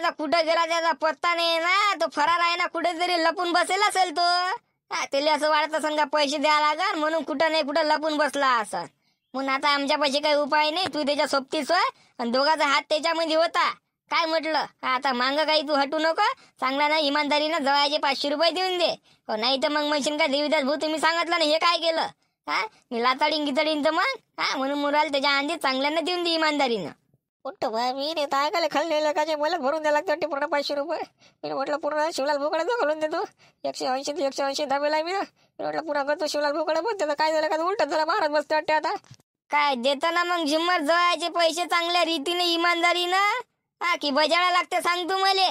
आता कुठं गेला त्याचा पत्ता नाही ना. तो फरार आहे ना, कुठेतरी लपून बसेल असेल तो. त्याला असं वाटत असेल का पैसे द्यायला लागल म्हणून कुठं नाही कुठं लपून बसला असं. म्हणून आता आमच्या पैसे काही उपाय नाही. तू त्याच्या सोबतीच होय आणि दोघाचा हात त्याच्यामध्ये होता. काय म्हटलं आता मांग काही तू हटू नको. चांगला ना इमानदारीनं जवळचे 500 रुपये देऊन दे. नाही तर मग म्हणशील का देवीदास भाऊ तुम्ही सांगितलं ना हे काय केलं. मी लाताडीन गिताडीन तर मग म्हणून मुराल त्याच्या अंडी चांगल्यानं देऊन दे इमानदारीनं. कुठं भाई मी नाही तर ऐकायला खाल्ले लोकांचे मला भरून द्यायला लागते वाटते पूर्ण 500 रुपये. मी म्हटलं पूर्ण शिवलाल भाऊकडे घालून देतो. 180 दाबेला मी म्हटलं पुन्हा करतो शिवलाल भाऊकडे. पण त्याचं काय झालं का उलट झाला महाराज बसते वाटते आता. काय देतो ना मग झिम्मर जवळचे पैसे चांगल्या रीतीने इमानदारीनं की बजायला लागते सांग तू मले.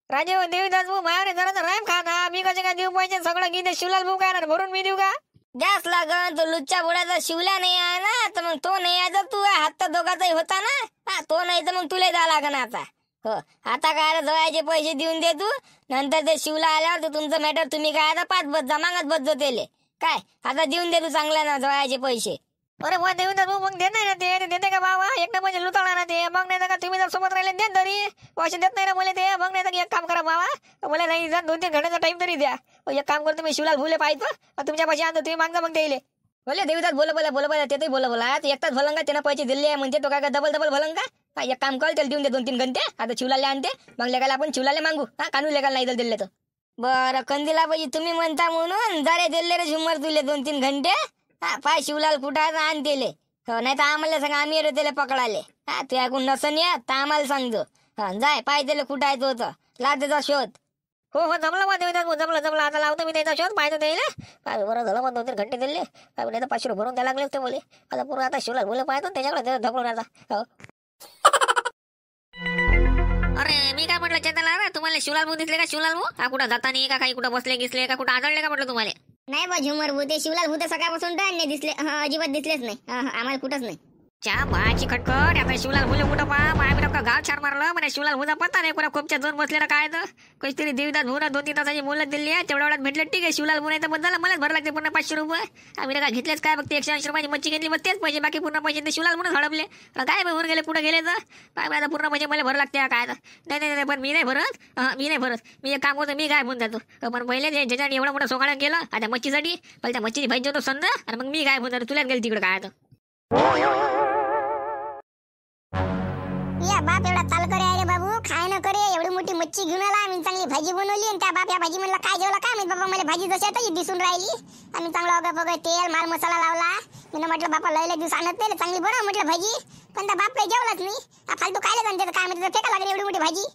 राजे देवीदास भाऊ मायावर जरा रॅम खा ना. मी कसे काय देऊ पैसे सगळं गीते शिवलाल भाऊ काय भरून मी देऊ का. गॅस लागन तो लुच्चा बुडाचा शिवला नाही आहे ना तर मग तो नाही आहे तर तू हात तर दोघाचाही होता ना. तो नाही तर मग तुला द्या लागन आता. हो आता काय जवळचे पैसे देऊन दे तू. नंतर ते शिवला आल्यावर तर तुमचं मॅटर तुम्ही काय आता 5 बस मागत बसतो त्याले. काय आता देऊन दे तू चांगल्या ना जवळचे पैसे. अरे मग देवीदास भाऊ मग देत नाही ना ते देते का बाबा. एक म्हणजे लुटाळा ना ते. मग नाही का तुम्ही जर सोबत राहिले देत तरी पैसे देत नाही ना मला ते. मग नाही तर एक काम करा बाबा मला नाही 2-3 घंट्याचा टाइम तरी द्या. एक काम करतो मी शिवलाल भुले पाहिजे तुमच्या पैसे आणतो तुम्ही मागता मग द्यायले. बोले देवीदास बोला ते बोला एकटाच भलंगा त्यानं पैसे दिले आहे म्हणजे तो काय डबल भलंगा. एक काम कर त्याला देऊन दे 2-3 घंटे. आता शिवलाले आणते मग लेकाला आपण शिवलाले मागू. कानू लेकाला नाही दिले तर बरं कंदीला पाहिजे तुम्ही म्हणता म्हणून जरे दिले रे झुमर तुले 2-3 घंटे. पाय शिवलाल कुठं आण दिले. हो नाही तर आम्हाला सांग आम्ही येतो त्याला पकडाले. ते ऐकून नसन या तर आम्हाला सांगतो. जाय पाय त्याला कुठं आहे तो होतं ला त्याचा शोध. हो जमलं मग देवीदास जमलं आता लावतो मी त्याचा शोध पाहिजे द्यायला. काय बरं झालं मग 2-3 घंटे दिले. काय नाही तर 500 रुपये भरून द्यायला लागले ते बोले. आता पूर्ण आता शिवलाल भुले पाहतो त्याच्याकडे धपडून आता. हो अरे मी काय म्हटलं चेतनला तुम्हाला शिवलाल भाऊ दिसले का. शिवलाल भाऊ कुठं जाता नाही का काही कुठं बसले गिसले का कुठं आदळले का म्हटलं तुम्हाला. नाही बा झुमर भूते शिवलाल भूते सकाळपासून नाही दिसले. अजिबात दिसलेच नाही. आम्हाला कुठंच नाही. च्या भाची खटखट आता शिवलाल भुले कुठं पा माय गाव छान मारलं म्हणे शिवलाल भुजा पत्ता नाही कोणा खूपच्या जोन बसले ना काय तर कधीतरी देवीदास भाऊ 2-3 तासाची मुलं दिली आहे. तेवढ्या वेळात भेटले ठीक आहे. शिवलाल भू नाही तर बदला मलाच भर लागते पूर्ण 500 रुपये. आम्ही काय घेतलेच काय फक्त 180 रुपयाची मच्छी घेतली मग तेच पैसे बाकी पूर्ण पैसे ते शिवलाल म्हणून हडपले. काय भरून गेले कुठं गेले तर काय आता पूर्ण पैसे मला भर लागते काय तर. नाही पण मी नाही भरत मी एक काम करतो मी काय म्हणून जातो. पण पहिले ज्याच्या एवढा मोठा सोगाड्या गेला आता मच्छीसाठी पहिले त्या मच्छीची भाजी होतो संद आणि मग मी काय म्हणून जातो तुलाच गेली तिकडे काय तर. या बाप एवढा चाल करे रे बाबू खाय न करे. एवढी मोठी मच्छी घेऊन आला आम्ही चांगली भाजी बनवली आणि त्या बाप या भाजी म्हणला काय जेवला काय माहित बाबा मला भाजी जशी आहे तशी दिसून राहिली. आम्ही चांगला बघ तेल माल मसाला लावला. मी म्हटलं बापा लय दिवस आणत नाही चांगली बनव म्हटलं भाजी. पण त्या बाप काही जेवलाच नाही. फालतू खायला जाणते काय माहिती फेका लागली एवढी मोठी भाजी.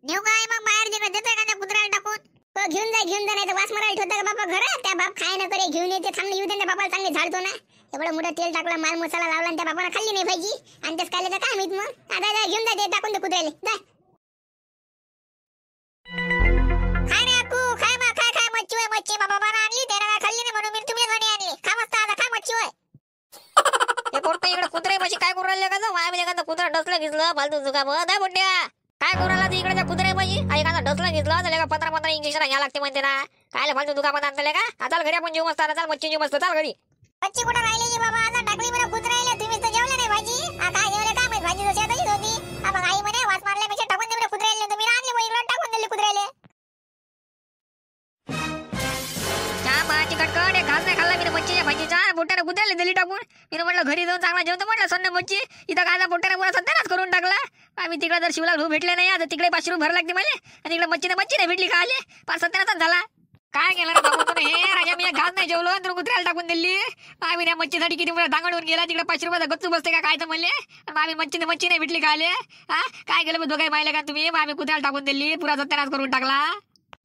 घेऊ काय मग बाहेर देतोय का त्या कुत्र्याला टाकून. घेऊन जा नाही तर वास मारायला ठेवता का बापा घरात. त्या बाप खाय न करे घेऊन येते चांगली येऊ दे त्या बापाला चांगली झाडतो ना. एवढं मोठं तेल टाकलं माल मसाला लावला आणि त्या बापानं खाल्ली नाही भाजी आणि तेच खायला काय माहित. मग आता घेऊन जा ते टाकून दे कुत्र्याले जा. खाय रे अक्कू खाय मग खाय मच्छी बाबा आणली त्याला खाल्ली नाही म्हणून मी तुम्ही घरी आणली. खा मस्त आता खा मच्छी होय. हे पोट्ट इकडे कुत्रे माझी काय करू राहिले का माय एखादा कुत्रा डसलं घेतलं फालतू चुका नाही बोट्या काय करू राहिला इकडे कुत्रे माझी एखादा डसलं घेतलं तर 15 इंजेक्शन घ्या लागते म्हणते ना. काय फालतू दुकानात आणले का. आता घरी आपण जीव मस्त चाल मच्छी जीव मस्त चाल घरी. मच्छी कुठं राहिलेली बाबा आता टाकली मला कुत्र्याला. तुम्ही तर जेवले नाही भाजी. काय जेवले काय माहित भाजी जशी तशीच होती. मग आई म्हणे वास मारल्यापेक्षा टाकून दे कुत्र्याला. तुम्ही आणले मग इकडे टाकून दिले कुत्र्याला. चहा भाजी कटकट एक घास नाही खाल्ला मी मच्छीच्या भाजीचा बोट्याने कुत्र्याला दिली टाकून. मी म्हटलं घरी जाऊन चांगला जेवतो म्हटलं सन्न मच्छी. इथं काय बोट्याने पुरा सत्यानाच करून टाकला. आम्ही तिकडे जर शिवलाल भाऊ भेटले नाही तर तिकडे 500 रुपये भर लागते मला आणि इकडे मच्छी नाही भेटली का आले 5 सत्यानाच झाला. काय केलं रे बाबू तुला हे राजा मी घास नाही जेवलो तर कुत्र्याला टाकून दिली. आम्ही त्या मच्छीसाठी किती मला दांगडून गेला तिकडे 500 रुपयाचा गच्चू बसते का काय तर म्हणले. आम्ही मच्छी नाही भेटली का आले. काय केलं दोघे माहिले का तुम्ही. आम्ही कुत्र्याला टाकून दिली पुरा सत्यानाच करून टाकला.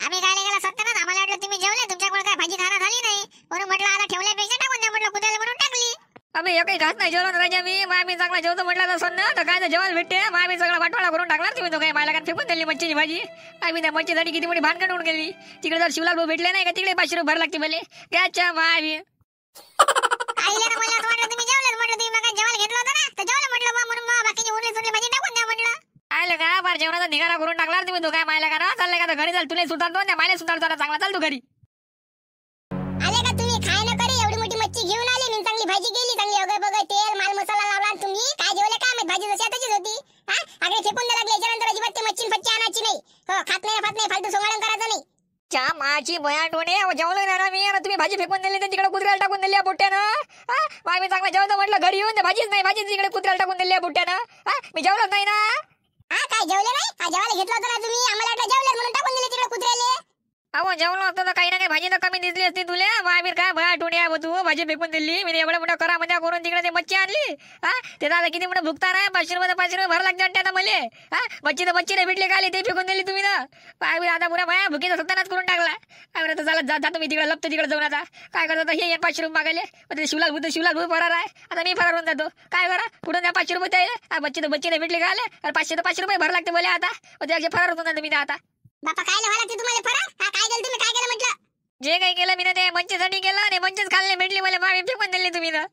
आम्ही काय गेला सत्यानाच आम्हाला वाटलं तुम्ही जेवले तुमच्याकडे काय भाजी खाना झाली नाही म्हणून म्हटलं आता ठेवल्यापेक्षा टाकून द्या म्हटलं कुत्र्याला म्हणून टाकली. आम्ही एकही घास नाही जेवलो राजा मी आम्ही चांगला जेवतो म्हटलं तर सन्न तर काय जेवण भेटते. आम्ही सगळं वाटवाळा करून टाकला तुम्ही दोघे मायला का फेकून दिली मच्छीची भाजी. आम्ही त्या मच्छीसाठी किती मोठी भानगड होऊन गेली. तिकडे जर शिवलाल भाऊ भेटले नाही का तिकडे 500 रुपये भर लागते भले त्याच्या मावी. आईला ना मला वाटलं तुम्ही जेवले म्हटलं तुम्ही मग जेवायला घेतलं होतं ना तर जेवलं म्हटलं मग म्हणून मग बाकीची उरली भाजी टाकून द्या म्हटलं. आले का बार जेवणाचा निघाला करून टाकला तुम्ही दोघे मायला का चालले का घरी चाल तुला सुधारतो त्या मायला सुधारतो चांगला चाल तू घरी. आले का तुम्ही खाय न करे एवढी मोठी मच्छी घेऊन आले मी चांगली भाजी केली चांगली अगं बघ तेल माल मसाला लावला तुम्ही काय जेवले काय माहित भाजी जशी तशीच होती. आगे फेकून द्या लागले याच्यानंतर अजिबात ते मच्छी फच्ची आणायची हो खात नाही फालतू सोंगाडण करायचं नाही. च्या माची भया टोने जेवलो नाही ना मी आणि तुम्ही भाजी फेकून दिली तिकडे कुत्र्याला टाकून दिली बुट्ट्यानं. मी चांगला जेवतो म्हटलं घरी येऊन भाजीच नाही भाजी तिकडे कुत्र्याला टाकून दिली बुट्ट्यानं. मी जेवलोच नाही ना. काय जेवले नाही? जेवायला घेतलं होतं ना तुम्ही, आम्हाला वाटलं जेवले म्हणून टाकून दिले तिकडे कुत्र्याले. अहो जेवलो असतं तर काही ना काही भाजी तर कमी दिसली असती तुले. मामीर काय भया टोणी आहे तू भाजी फेकून दिली. मी एवढं मोठं करा म्हणजे करून तिकडे ते मच्छी आणली. ते दादा किती मोठं भुगता नाही 500 रुपये 500 रुपये भर लागते आता मले. मच्छी तर मच्छी नाही भेटली काली ते फेकून दिली तुम्ही ना. काय आता पुरा भया भुकीचा सत्यानाच करून टाकला. काय तर झालं जातो मी तिकडे लपतो तिकडे जाऊन. आता काय करतो हे 500 रुपये मागायले. ते शिवलाल भूत फरार आहे. आता मी फरार होऊन जातो. काय करा कुठून द्या 500 रुपये द्यायला. मच्छी तर मच्छी नाही भेटली का आले. 500 तर 500 रुपये भर लागते बोले. आता ते फरार होतो ना मी आता. बापा काय व्हायला लागते तुम्हाला फरार? काय केलं तुम्ही? काय केलं म्हटलं? जे काही केलं मी ना ते मंचीसाठी केलं आणि मंचीच खाल्ले भेटली मला मामी फेकून दिली तुम्ही ना.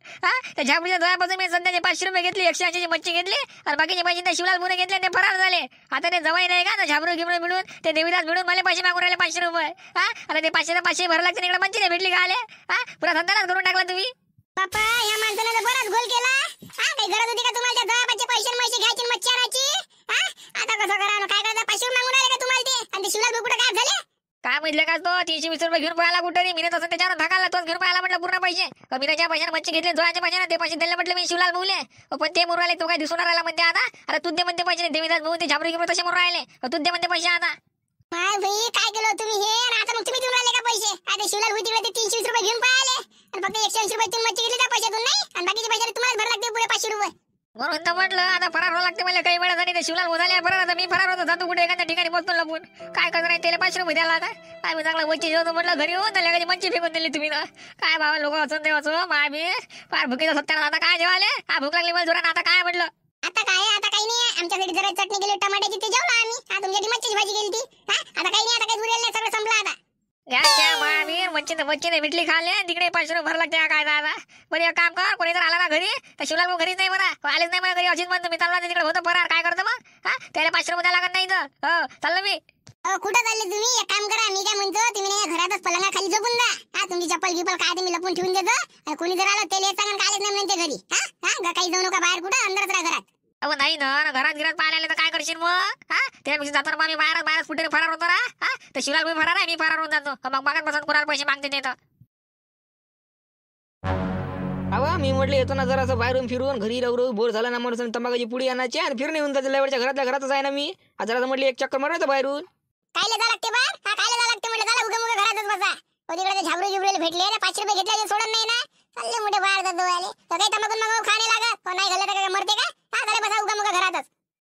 त्या झापडीच्या दोयापासून मी सध्याचे 500 रुपये घेतली 180 मच्छी घेतली आणि बाकीचे पैसे त्या शिवलाल मुले घेतले आणि ते फरार झाले. आता ते जवाई नाही का झाबरू गिबरू मिळून ते देवीदास मिळून मला पैसे मागून राहिले 500 रुपये. आता ते 500 500 भर लागते इकडे मच्छी नाही भेटली का आले. पुरा धंदाच करून टाकला तुम्ही. बापा या माणसाने तर बराच गोल केला. काही गरज होती का तुम्हाला त्या दोयापाचे पैसे घ्यायची मच्छी आणायची? आता कसं करा काय करता? 500 मागून राहिले का तुम्हाला ते? आणि ते शिवलाल कुठे काय झाले? काय म्हटलं का तो 320 रुपये घेऊन पाहायला कुठं रे. मी तसं त्याच्यावर धकाला तोच घेऊन पाहायला म्हटलं पूर्ण पैसे. मी त्याच्या पैशाने मच्छी घेतले जोयाच्या पैशाने ते पैसे दिले म्हटलं मी शिवलाल बोलले. पण ते मुराले तो काय दिसून राहिला म्हणते. आता तू दे म्हणते पैसे देवीदास भाऊ ते झाबरू गिबरू तसे मुर राहिले. तू दे म्हणते पैसे आता. काय भाई काय केलं तुम्ही हे? आणि आता मग तुम्ही देऊन राहिले का पैसे? आता शिवलाल होती ते 320 रुपये घेऊन पाहिले आणि फक्त 180 रुपये तुम्ही मच्छी घेतली त्या पैशातून नाही. आणि बाकीचे पैसे तुम्हाला भर लागते पुढे 500 रुपये. म्हणून तर म्हटलं आता फरार व्हावं लागते मला काही वेळा झाली. ते शिवलाल उदाले फरार. आता मी फरार होतो जातो कुठे एखाद्या ठिकाणी बसतो लपून. काय करणार आहे त्याला 500 रुपये द्यायला. आता आम्ही चांगला मच्छी जेवतो म्हटलं घरी येऊन त्याला कधी मच्छी फेकून दिली तुम्ही ना. काय भावा लोक असून देवाचं मामी फार भुकीचा सत्याना. आता काय जेवाले भूक लागली मला जोरात. आता काय म्हटलं आता काही नाही. आमच्यासाठी जरा चटणी केली टमाट्याची ते जेवलो आम्ही. तुमच्यासाठी मच्छीची भाजी केली ती. आता काही नाही. आता काही उरलेलं नाही. सगळं संपलं आता. याच्या मामी मच्छी नाही भेटली खाल्ले तिकडे 500 रुपये भर लागते. काय दादा बरं एक काम कर कोणी जर आला ना घरी तर शिवलाल भाऊ घरीच नाही बरा आलेच नाही मला घरी अशीच म्हणतो मी. चालला तिकडे होतो फरार. काय करतो मग त्याला 500 रुपये लागत नाही तर. हो चाललं मी. कुठं चालले तुम्ही? एक काम करा मी काय म्हणतो तुम्ही नाही घरातच पलंगाखाली झोपून जा. तुमची चप्पल गिपल काय तुम्ही लपून ठेवून देतो. आणि कोणी जर आलं त्याला सांगा कालच नाही म्हणते घरी. काही जाऊ नका बाहेर कुठं अंदरच राहा घरात. अहो नाही ना घरात गिरात पाहायला तर काय करशील मग. त्यापेक्षा जाताना मग मी बाहेर कुठे फरार होतो ना. तर शिवलाल मी फरार आहे मी फरार होऊन जातो. मग बघत बसून कोणाला पैसे मागते ते तर. अवा मी म्हटलं येतो ना जरा असं बाहेरून फिरून घरी रवरू बोर झाला ना म्हणून तंबाखूची पुडी आणायची आणि फिरून येऊन जायचं. लेवडच्या घरातल्या घरातच आहे ना मी. जरा म्हटलं एक चक्कर मारायचं बाहेरून. कायला जा लागते बाहेर? कायला जा लागते म्हटलं झालं उगा मुगा घरातच बसा. तिकडे ते झाबरू गिबरूला भेटले ना 500 रुपये घेतले सोडत नाही ना. चालले मोठे बाहेर जातो आले तर काही तंबाखू मग खाणे लागत. पण नाही घालत तर मरते का? झालं बसा उगा मुगा घरातच.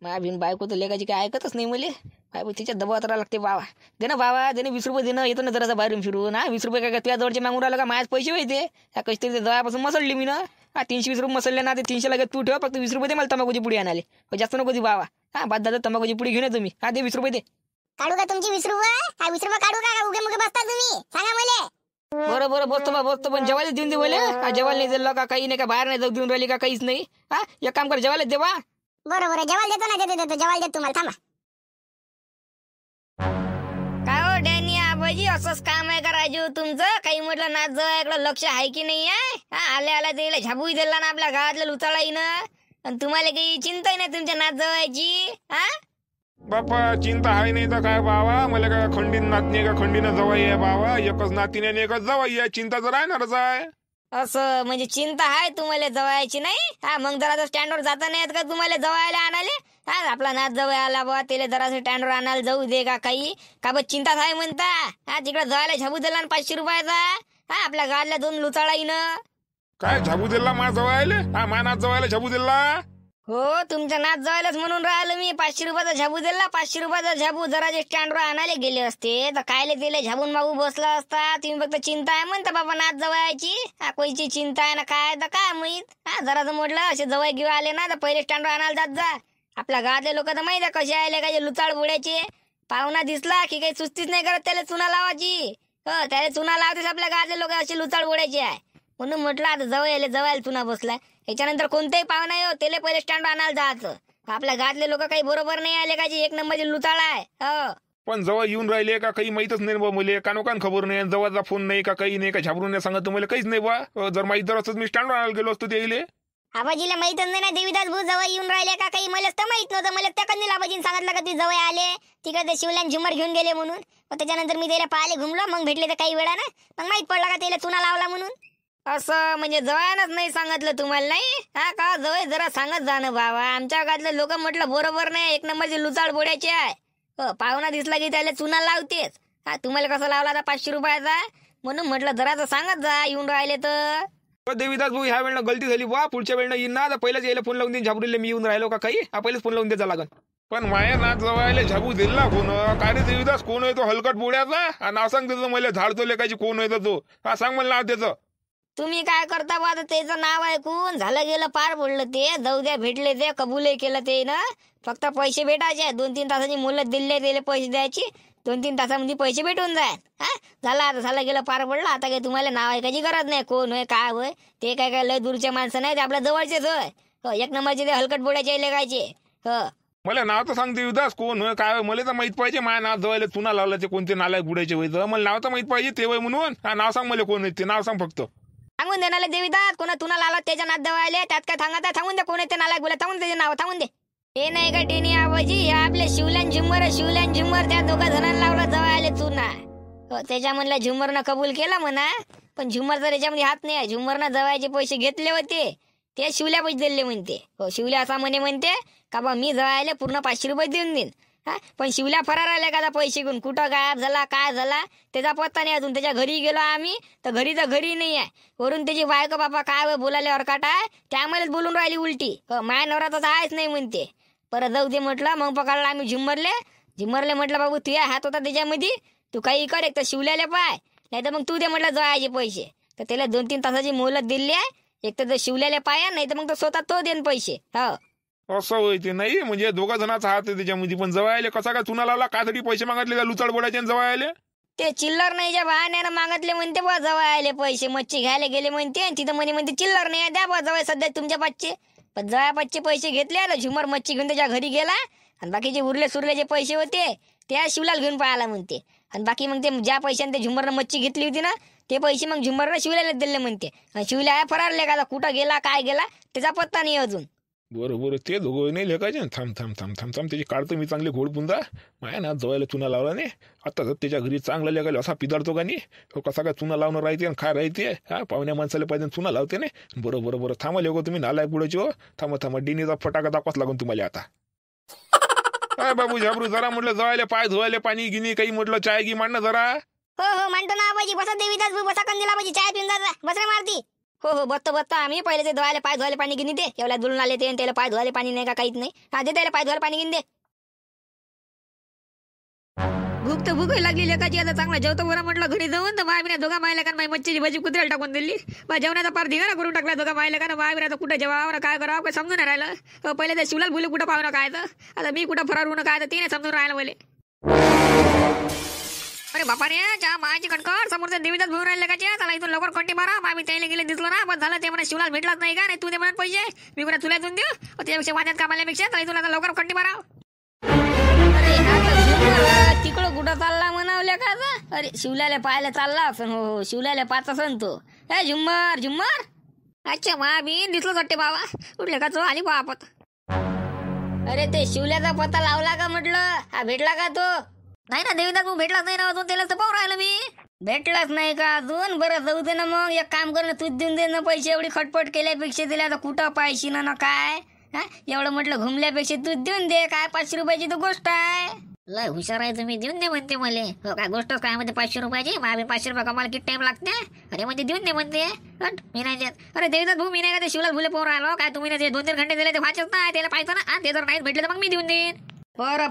माझ्या भिन बायको तर लेखाची काय ऐकतच नाही मले. बायको तिच्या दबावात राहावं लागते. बाबा दे ना बाबा दे ना 20 रुपये देणं. येतो ना जरासा बाहेरून फिरून. 20 रुपये काय तुझ्या जवळचे मागून राहिलं का? माझ्याच पैसे होते त्या कशी तरी दवापासून मसळली मी ना. 320 रुपये मसळले ना. ते 300 लागत तू ठेव. फक्त 20 रुपये दे मला तंबाखूची पुडी आणाले. जास्त नको दे बाबा. बाद दादा तंबाखूची पुडी घेऊन तुम्ही. दे 20 रुपये दे. काढू का तुमची 20 रुपये? 20 रुपये काढू का? उगे मुगे बसता तुम्ही सांगा मला. बरं बसतो पण जेवायला देऊन दे बोले. जेवायला नाही दिलं का? काही नाही का? बाहेर नाही जाऊ देऊन राहिली का? काहीच नाही. एक काम कर जेवायला दे बा. बरोबर जेवायला देतो ना देतो जेवायला देतो तुम्हाला. थांबा काय हो डॅनी आबाजी असंच काम आहे का राजू तुमचं? काही म्हटलं नाच इकडं लक्ष आहे की नाही आहे? आल्या त्याला झाबूही दिला ना आपल्या गावातल्या लुचाळाईनं. आणि तुम्हाला काही चिंता नाही तुमच्या नाच जवायची. बापा चिंता आहे नाही तर काय बाबा. मला काय खंडीन नातनी का खंडीनं जवाई आहे बाबा. एकच नातीने आणि एकच जवाई आहे. चिंता तर राहणारच आहे. असं म्हणजे चिंता आहे तुम्हाला जवायची नाही? मग जरा स्टँडवर जाता नाही येत का तुम्हाला जवायला आणाले? आपला नाच जवळ आला बा त्याला जरा स्टँडवर आणायला जाऊ दे का काही का बा चिंताच आहे म्हणता. तिकडे जवायला झाबू दिला 500 रुपयाचा. आपल्या गावातल्या 2 लुचाळाईनं. काय झाबू दिला मा जवायले? मा नाच जवायला झाबू दिला? हो तुमच्या नाच जवायलाच म्हणून राहिलो मी. 500 रुपयाचा झाबू दिला. 500 रुपयाचा झाबू जरा जे स्टँडवर आणायला गेले असते तर कायले दिले झाबून बाबू बसला असता. तुम्ही फक्त चिंता आहे म्हणता बाबा नाच जवायची. कोईची चिंता आहे ना काय तर काय माहित. जरा जर म्हटलं असे जवळ घेऊन आले ना तर पहिले स्टँडवर आणायला जात जा. आपल्या गावातले लोक तर माहिती आहे कसे आले का लुचाळ बुड्याचे. पाहुणा दिसला की काही सुस्तीच नाही करत त्याला चुना लावायची. त्याला चुना लावतेच आपल्या गावातले लोक असे लुचाळ बुड्याचे आहे. म्हणून म्हटलं आता जवळ चुना बसलाय. याच्यानंतर कोणताही पाहुणा येऊ त्याला पहिले स्टँड आणायला जायचं. आपल्या गावातले लोक काही बरोबर नाही आले का जी 1 नंबरची लुचाळ आहे. पण जवळ येऊन राहिले का काही माहितच नाही बा. मला कानोकान खबर नाही. जवळचा फोन नाही का काही नाही का झाबरून नाही सांगत तुम्हाला काहीच नाही बा. जर माहित जर असत मी स्टँडवर आणायला गेलो असतो ते. आबाजीला माहितच नाही ना देवीदास भाऊ जवळ येऊन राहिले का काही. मला तर माहित नव्हतं. मला त्या कंदील आबाजीने सांगितलं का ती जवळ आले. तिकडे ते शिवल्यान झुमर घेऊन गेले म्हणून. मग त्याच्यानंतर मी त्याला पाहिले घुमलो, मग भेटले तर काही वेळानं, मग माहित पडलं का त्याला चुना लावला म्हणून. असं म्हणजे जवळच नाही सांगितलं तुम्हाला नाही हा का? जवळ जरा सांगत जा ना बाबा. आमच्या गावातले लोक म्हटलं बरोबर नाही, एक नंबरची लुचाड बोडायची आहे. पाहुणा दिसला की त्याला चुना लावतेच. हा तुम्हाला कसं लावला आता 500 रुपयाचा, म्हणून म्हटलं जरा तर सांगत जा येऊन राहिले तर. देवीदास भाऊ ह्या वेळेला गलती झाली बा, पुढच्या वेळेला येईन ना. आता पहिलेच यायला फोन लावून देईन झाबरीले मी येऊन राहिलो का काही, पहिलेच फोन लावून द्यायचा लागन. पण माया ना जवळ झाबू दिल ना कोण. काय रे देवीदास कोण आहे तो हलकट बोड्याचा? नाव सांग त्याचं मला, झाडतो लेकाची कोण आहे तो, हा सांग मला नाव त्याचं. तुम्ही काय करता बा आता? त्याचं नाव ऐकून झालं गेलं पार पडलं ते. जाऊ द्या, भेटले ते, कबूलही केलं ते ना. फक्त पैसे भेटायचे, 2-3 तासाची मुलं दिले त्याला पैसे द्यायची, 2-3 तासामध्ये पैसे भेटून जाय. हा झालं, आता झालं गेलं पार पडलं. आता काही तुम्हाला नाव ऐकायची गरज नाही, कोण होय काय होय ते. काय लय दूरच्या माणसं नाही, ते आपल्या जवळचेच होय. एक नंबरचे ते हलकट बोड्याचे लेगायचे. मला नाव तर सांग देवीदास कोण होय काय होय, मला तर माहित पाहिजे. माझ्या नाव जवळ चुना लावला ते कोणते नालायक बुडायचे होय, मला नाव तर माहित पाहिजे ते वय म्हणून. हा नाव सांग मला कोण आहे ते, नाव सांग फक्त. सांगून देणार देवीदास, कोणा तुला लावला त्याच्या नात दवायले, त्यात काय सांगत आहे? सांगून दे कोण ते नालायक बोला, सांगून त्याचे नाव सांगून दे. हे नाही का टेनी आवाजी, हे आपले शिवल्यान झुमर त्या दोघा जणांना लावला जवळ चुना. त्याच्या म्हणला झुमरनं कबूल केला म्हणा, पण झुमरचा त्याच्यामध्ये हात नाही आहे. झुमरनं जवळचे पैसे घेतले होते, ते शिवल्या पैसे दिले म्हणते. शिवल्या असा म्हणते का बा मी जवळ पूर्ण 500 रुपये देऊन देईन. हा पण शिवल्या फरार आल्या का पैसे घेऊन, कुठं गायब झाला काय झाला त्याचा पत्ता नाही अजून. त्याच्या घरी गेलो आम्ही तर घरी नाही आहे. वरून त्याची बायको बापा काय बोलायला अरकाट आहे, त्यामुळेच बोलून राहिली उलटी. माया नवरा तसा आहेच नाही म्हणते. परत जाऊ दे म्हटलं, मग पकडला आम्ही झुमरले म्हटलं बाबू तुझ्या हात होता त्याच्यामध्ये, तू काही कर, एक तर शिवल्याला पाय नाही तर मग तू दे म्हटलं जवायचे पैसे. तर त्याला 2-3 तासाची मोहलत दिली आहे. एक तर शिवल्याला पाया, नाही तर मग तो स्वतः तो देन पैसे. असं होय ते नाही म्हणजे दोघा जणांचा हात आहे त्याच्यामध्ये. पण जवळ आले कसा काय चुना लावला, काय तरी पैसे मागितले का लुचाड बोडायचे जवळ आले? ते चिल्लर नाही ज्या बहाण्यानं मागितले म्हणते बा जवळ आले पैसे, मच्छी घ्यायला गेले म्हणते, तिथं म्हणते चिल्लर नाही द्या बा जवळ सध्या तुमच्या पाचचे. पण जवळ पाचचे पैसे घेतले, झुमर मच्छी घेऊन त्याच्या घरी गेला, आणि बाकीचे उरले सुरले जे पैसे होते त्या शिवलाल घेऊन पाहायला म्हणते. आणि बाकी मग ते ज्या पैशाने ते झुमरनं मच्छी घेतली होती ना, ते पैसे मग झुमरनं शिवल्याला दिले म्हणते. शिवल्या फरारले का, कुठं गेला काय गेला त्याचा पत्ता नाही अजून. बरोबर ते दोघं नाही लेखायचे. थांब त्याची काढतो मी चांगले घोड पुंदा. माया ना जवळ चुना लावला नाही, आता जर त्याच्या घरी चांगला लेखायला असा पिदाडतो का नाही, कसा काय चुना लावणं राहते आणि काय राहते. हा पाहुण्या माणसाला पाहिजे चुना लावते नाही. बरोबर थांबा लेखो तुम्ही नालायक पुढेची हो. थांबा डिनीचा फटाका दाखवाच लागून तुम्हाला आता. काय बाबू झाबरू जरा म्हटलं जवायला पाय धुवायला पाणी गिनी काही म्हटलं चाय गी मांडणं जरा. हो म्हणतो ना आबाजी, बसा देवीदास भाऊ, बसा कंदीला आबाजी, चाय पिऊन जा, बस रे मारती. हो बत्तो आम्ही पहिले ते पाय धुवायला पाणी घेऊन दे. एवढ्या दुरून आले ते, त्याला पाय धुवायला पाणी नाही का काहीच नाही. हा दे त्याला पाय धुवायला पाणी घेऊन दे. भूक तर भूक लागली लेकाची. आता चांगला जेवतो बरं म्हटलं घरी जाऊन, तर माय दोघा मायला का मच्छीची भाजी कुत्र्याला टाकून दिली. जेवणाचा पार धिंगाणा करून टाकला दोघा मायला का. माय तर कुठं जेवावं काय करावं काय समजून नाही राहिलं. पहिले ते शिवलाल बोलू कुठं पाहणं काय तर, आता मी कुठं फरार होणं काय तर ते नाही समजून राहिलं मला. अरे बापा रे, चहा मायाची कटकट समोरच्या देवीदास घेऊन राहिले का. चला इथून लवकर कंटी मारा. आम्ही त्याला गेले दिसलो ना, बस झालं. ते म्हणा शिवलाल भेटलाच नाही का, नाही तू दे म्हणत पैसे, मी कुठे तुला इथून देऊ. त्यापेक्षा माझ्यात कामाल्यापेक्षा चला इथून आता लवकर कंटी मारा. अरे हा तिकडं कुठं चालला म्हणावल्या का आता? अरे शिवल्याला पाहायला चालला असं. हो शिवल्याला पाच असन तो. हे झुम्मर अच्छा बी दिसलोच वाटते बाबा. उठले का तो आली बापत. अरे ते शिवल्याचा पत्ता लावला का म्हटलं? हा भेटला का तो? नाही ना देवीदास भाऊ भेटलाच नाही ना अजून. त्याला तर पाहू राहिलं मी. भेटलाच नाही का अजून? बरं जाऊ दे ना मग. एक काम कर ना, तूच देऊन दे ना पैसे. एवढी खटपट केल्यापेक्षा दिल्या तर कुठं पाहिजे ना काय. हा एवढं म्हटलं घुमल्यापेक्षा तूच देऊन दे. काय 500 रुपयाची तर गोष्ट आहे. लय हुशार आहे तुम्ही. देऊन दे म्हणते मला. हो काय गोष्टच काय म्हणते 500 रुपयाची. माझे 500 रुपये कमाला किती टाइम लागते. अरे म्हणते देऊन दे म्हणते. मी नाही देत. अरे देवीदास भाऊ मी नाही का ते शिवलाल भुले पोर राहिलो काय. तुम्ही नाही 2-3 घंटे दिले ते व्हायचंच नाही. त्याला पाहिजे ना. ते जर नाही भेटले तर मग मी देऊन देईन. बरं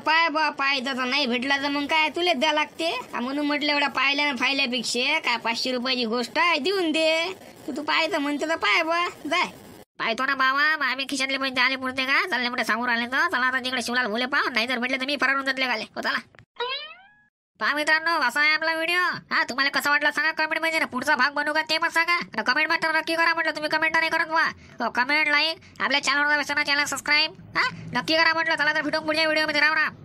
पाय जसा नाही भेटला तर मग काय तुलेच द्या लागते. म्हणून म्हटलं एवढा पाहिल्या फायल्यापेक्षा काय 500 रुपयाची गोष्ट आहे देऊन दे. तू पाहायचं म्हणते तर पाय बा जाय. पाहतो ना बाबा. आम्ही खिशातले पैसे आले पुरते का. चालले मोठे सांगून आले तर चला आता तिकडे शिवलाल भुले पाहा. नाही जर भेटले तर मी फरार होऊन जातले गाले. हो चला. पहा मित्रांनो असा आहे आपला व्हिडिओ. हा तुम्हाला कसा वाटला सांगा कमेंट मध्ये. पुढचा भाग बनवू का ते पण सांगा. कमेंट मात्र नक्की करा म्हटलं. तुम्ही कमेंट नाही करत वा. कमेंट लाईक आपल्या चॅनलवर चॅनल सबस्क्राईब हा नक्की करा म्हटलं. चला तर भेटू पुढच्या व्हिडिओ मध्ये. राम राम.